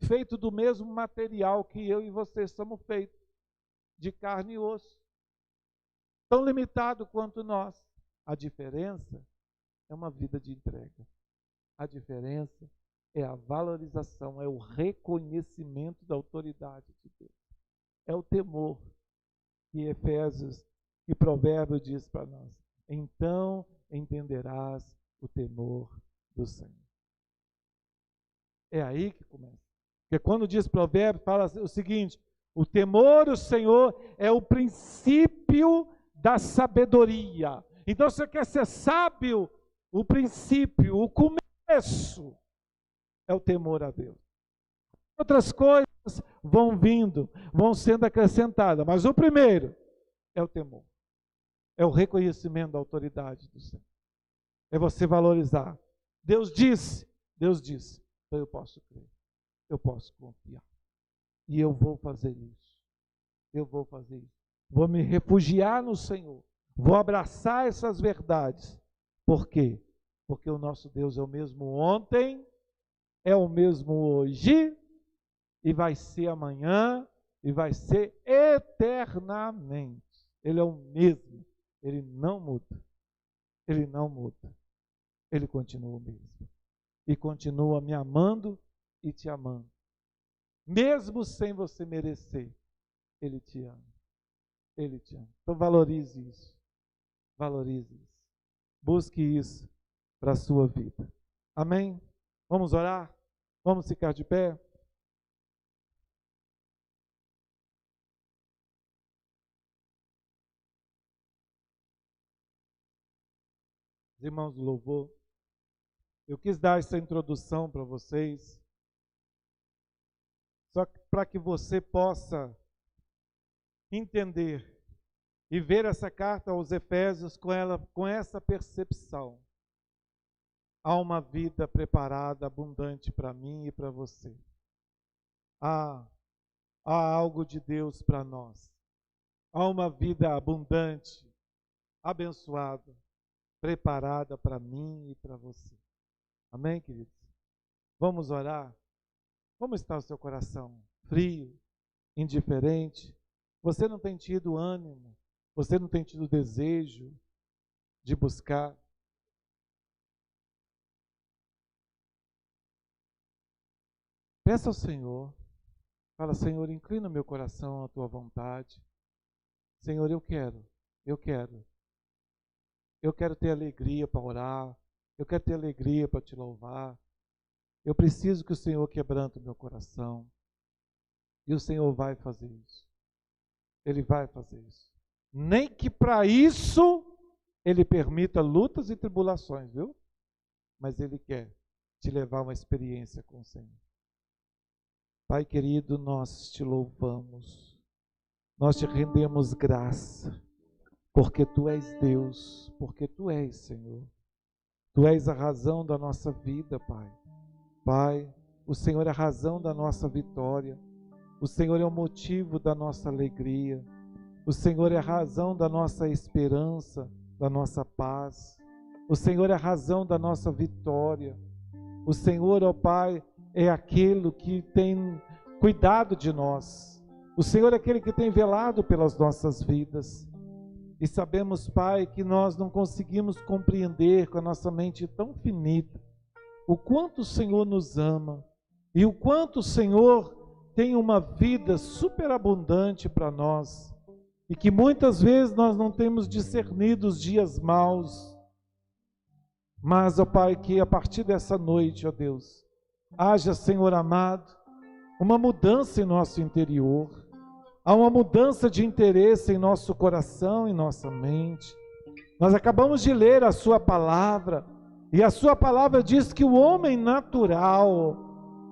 Feito do mesmo material que eu e você somos feitos. De carne e osso. Tão limitado quanto nós. A diferença é uma vida de entrega. A diferença é a valorização, é o reconhecimento da autoridade de Deus. É o temor. Que Efésios e Provérbios diz para nós. Então entenderás o temor do Senhor. É aí que começa. Porque quando diz Provérbios, fala o seguinte, o temor do Senhor é o princípio da sabedoria. Então, se você quer ser sábio, o princípio, o começo, é o temor a Deus. Outras coisas vão vindo, vão sendo acrescentadas, mas o primeiro é o temor, é o reconhecimento da autoridade do Senhor, é você valorizar. Deus disse, então eu posso crer, eu posso confiar, e eu vou fazer isso, vou me refugiar no Senhor, vou abraçar essas verdades. Por quê? Porque o nosso Deus é o mesmo ontem, é o mesmo hoje, e vai ser amanhã, e vai ser eternamente. Ele é o mesmo, ele não muda, ele continua o mesmo, e continua me amando e te amando, mesmo sem você merecer, ele te ama, então valorize isso, busque isso para a sua vida, amém? Vamos orar? Vamos ficar de pé? Irmãos do louvor, Eu quis dar essa introdução para vocês, só para que você possa entender e ver essa carta aos Efésios com essa percepção. Há uma vida preparada, abundante para mim e para você. Há algo de Deus para nós. Há uma vida abundante, abençoada, preparada para mim e para você. Amém, queridos? Vamos orar? Como está o seu coração? Frio? Indiferente? Você não tem tido ânimo? Você não tem tido desejo de buscar? Peça ao Senhor. Fala, Senhor, inclina meu coração à tua vontade. Senhor, eu quero. Eu quero ter alegria para orar. Eu quero ter alegria para te louvar. Eu preciso que o Senhor quebrante o meu coração. E o Senhor vai fazer isso. Ele vai fazer isso. Nem que para isso Ele permita lutas e tribulações, viu? Mas Ele quer te levar a uma experiência com o Senhor. Pai querido, nós te louvamos. Nós te rendemos graça. Porque Tu és Deus. Porque Tu és, Senhor. Tu és a razão da nossa vida, Pai. Pai, o Senhor é a razão da nossa vitória. O Senhor é o motivo da nossa alegria. O Senhor é a razão da nossa esperança, da nossa paz. O Senhor é a razão da nossa vitória. O Senhor, ó Pai, é aquele que tem cuidado de nós. O Senhor é aquele que tem velado pelas nossas vidas. E sabemos, Pai, que nós não conseguimos compreender com a nossa mente tão finita o quanto o Senhor nos ama e o quanto o Senhor tem uma vida superabundante para nós e que muitas vezes nós não temos discernido os dias maus. Mas, ó Pai, que a partir dessa noite, ó Deus, haja, Senhor amado, uma mudança em nosso interior. Há uma mudança de interesse em nosso coração, em nossa mente. Nós acabamos de ler a sua palavra, e a sua palavra diz que o homem natural,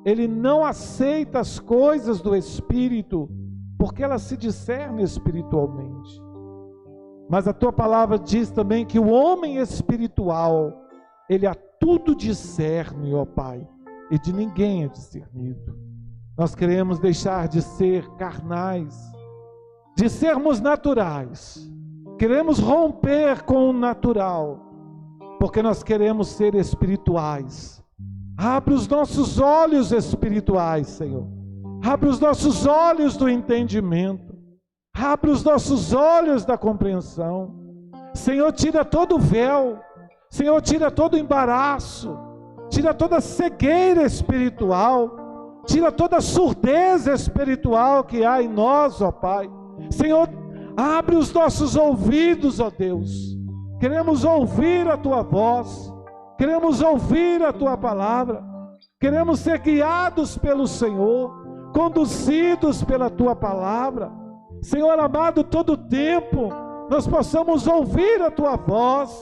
ele não aceita as coisas do Espírito, porque elas se discernem espiritualmente. Mas a tua palavra diz também que o homem espiritual, ele a tudo discerne, ó Pai, e de ninguém é discernido. Nós queremos deixar de ser carnais, de sermos naturais. Queremos romper com o natural, porque nós queremos ser espirituais. Abre os nossos olhos espirituais, Senhor. Abre os nossos olhos do entendimento. Abre os nossos olhos da compreensão. Senhor, tira todo o véu. Senhor, tira todo o embaraço. Tira toda a cegueira espiritual. Tira toda a surdez espiritual que há em nós, ó Pai. Senhor, abre os nossos ouvidos, ó Deus. Queremos ouvir a Tua voz. Queremos ouvir a Tua palavra. Queremos ser guiados pelo Senhor, conduzidos pela Tua palavra. Senhor amado, todo o tempo nós possamos ouvir a Tua voz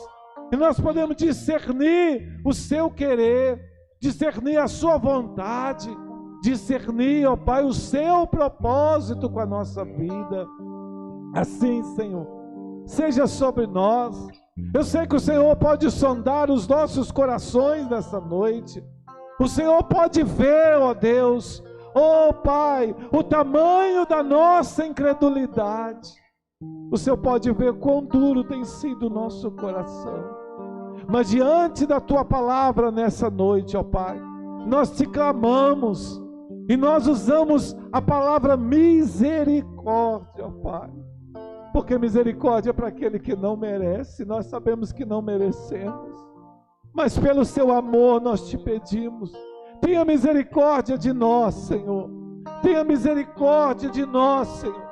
e nós podemos discernir o Seu querer, discernir a Sua vontade, discernir, ó Pai, o Seu propósito com a nossa vida. Assim, Senhor, seja sobre nós. Eu sei que o Senhor pode sondar os nossos corações nessa noite. O Senhor pode ver, ó Deus, ó Pai, o tamanho da nossa incredulidade. O Senhor pode ver quão duro tem sido o nosso coração. Mas diante da Tua palavra nessa noite, ó Pai, nós te clamamos. E nós usamos a palavra misericórdia, ó Pai. Porque misericórdia é para aquele que não merece. Nós sabemos que não merecemos. Mas pelo Seu amor nós te pedimos. Tenha misericórdia de nós, Senhor. Tenha misericórdia de nós, Senhor.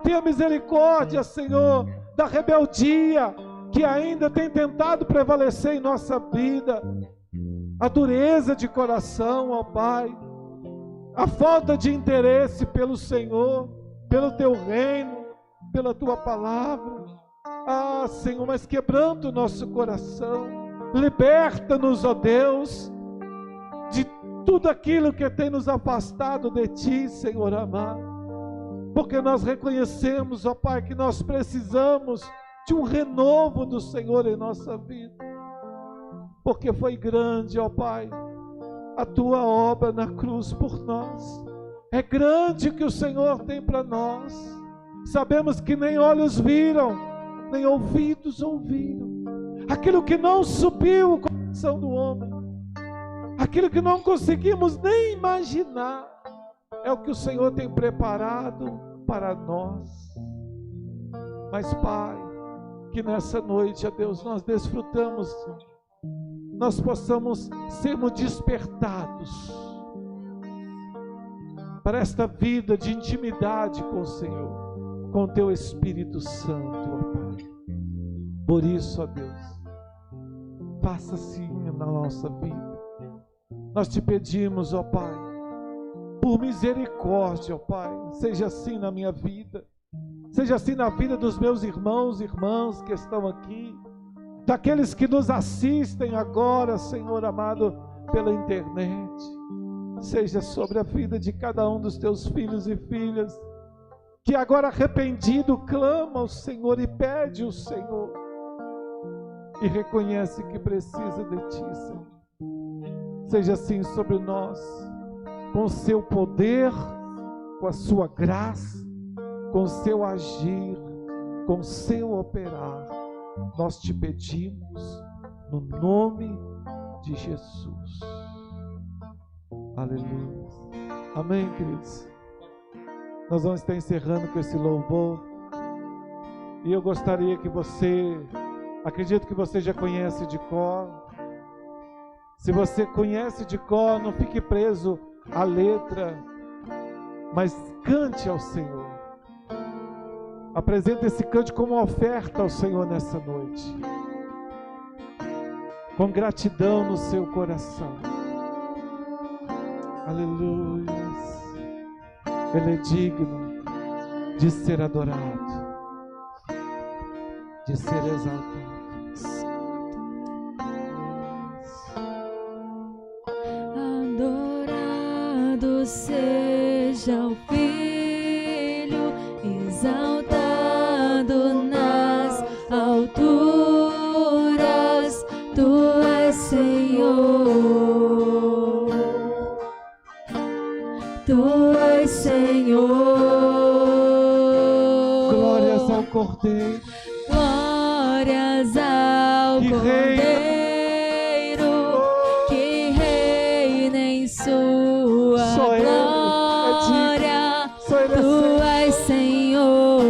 Tenha misericórdia, Senhor, da rebeldia que ainda tem tentado prevalecer em nossa vida. A dureza de coração, ó Pai. A falta de interesse pelo Senhor, pelo Teu reino, pela Tua palavra. Ah, Senhor, mas quebranta o nosso coração. Liberta-nos, ó Deus, de tudo aquilo que tem nos afastado de Ti, Senhor amado. Porque nós reconhecemos, ó Pai, que nós precisamos de um renovo do Senhor em nossa vida. Porque foi grande, ó Pai, a Tua obra na cruz por nós. É grande o que o Senhor tem para nós. Sabemos que nem olhos viram, nem ouvidos ouviram. Aquilo que não subiu o coração do homem, aquilo que não conseguimos nem imaginar, é o que o Senhor tem preparado para nós. Mas, Pai, que nessa noite, ó Deus, nós desfrutamos, nós possamos sermos despertados para esta vida de intimidade com o Senhor, com o Teu Espírito Santo, ó Pai. Por isso, ó Deus, faça assim na nossa vida. Nós Te pedimos, ó Pai, por misericórdia, ó Pai, seja assim na minha vida, seja assim na vida dos meus irmãos e irmãs que estão aqui, daqueles que nos assistem agora, Senhor amado, pela internet. Seja sobre a vida de cada um dos Teus filhos e filhas, que agora arrependido clama ao Senhor e pede ao Senhor, e reconhece que precisa de Ti, Senhor. Seja assim sobre nós, com o Seu poder, com a Sua graça, com o Seu agir, com o Seu operar. Nós Te pedimos no nome de Jesus. Aleluia. Amém, queridos? Nós vamos estar encerrando com esse louvor. E eu gostaria que você, acredito que você já conhece de cor. Se você conhece de cor, não fique preso à letra, mas cante ao Senhor. Apresente esse cante como uma oferta ao Senhor nessa noite, com gratidão no seu coração. Aleluia. Ele é digno de ser adorado, de ser exaltado. Adorado seja o Filho, exaltado nas alturas. Tu és Senhor, Tu és Senhor. Glórias ao Cordeiro, glórias ao Cordeiro, que reina em Sua glória. Tu és Senhor,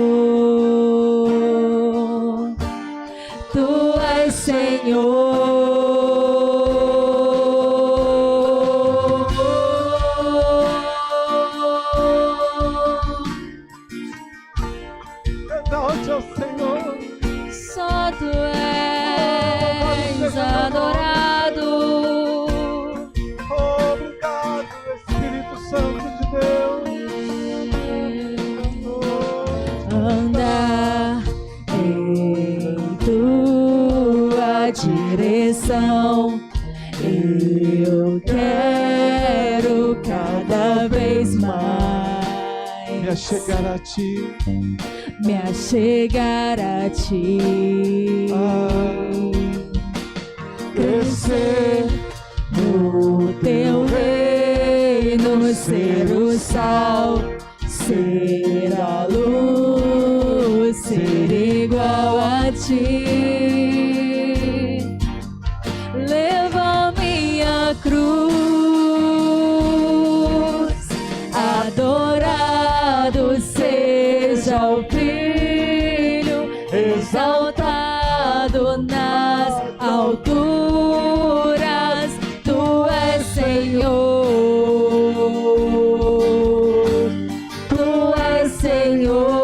Tu és Senhor. exalte ao Senhor. Só Tu és adorado. Obrigado, Espírito Santo de Deus. Andar em Tua direção, eu quero cada vez mais Me achegar a Ti, me achegar a Ti, crescer no Teu reino, ser o sal, ser a luz, ser igual a Ti. Leva minha cruz, adorado seja o Filho, exaltado nas alturas. Tu és Senhor, Tu és Senhor.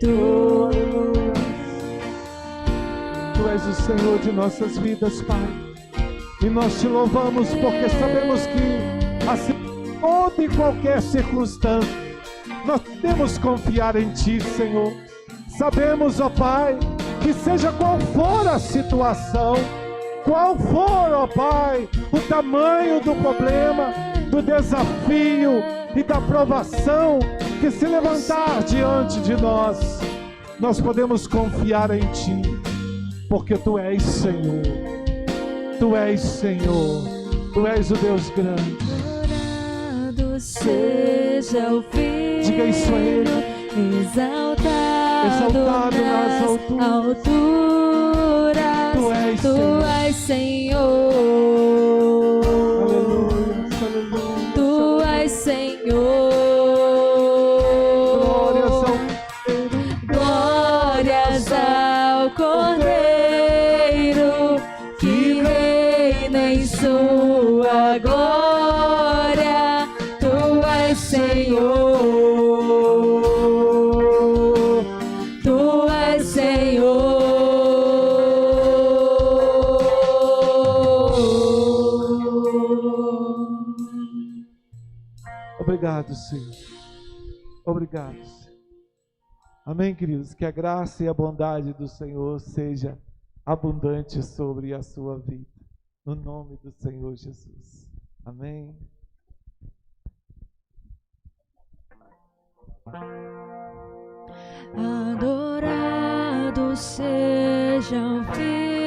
Tu és o Senhor de nossas vidas, Pai. E nós te louvamos porque sabemos que, assim, toda e qualquer circunstância, nós podemos confiar em Ti, Senhor. Sabemos, ó Pai, que seja qual for a situação, qual for, ó Pai, o tamanho do problema, do desafio e da provação que se levantar diante de nós, nós podemos confiar em Ti, porque Tu és Senhor. Tu és Senhor. Tu és o Deus grande. Adorado seja o Filho, diga isso a Ele. Exaltado nas alturas. Tu és Senhor. Aleluia, aleluia. Tu és Senhor. Glórias ao Cordeiro que reina em sua glória. Tu és Senhor. Tu és Senhor. Obrigado, Senhor. Obrigado, Senhor. Amém, queridos? Que a graça e a bondade do Senhor seja abundante sobre a sua vida. No nome do Senhor Jesus. Amém. Adorado seja o Filho,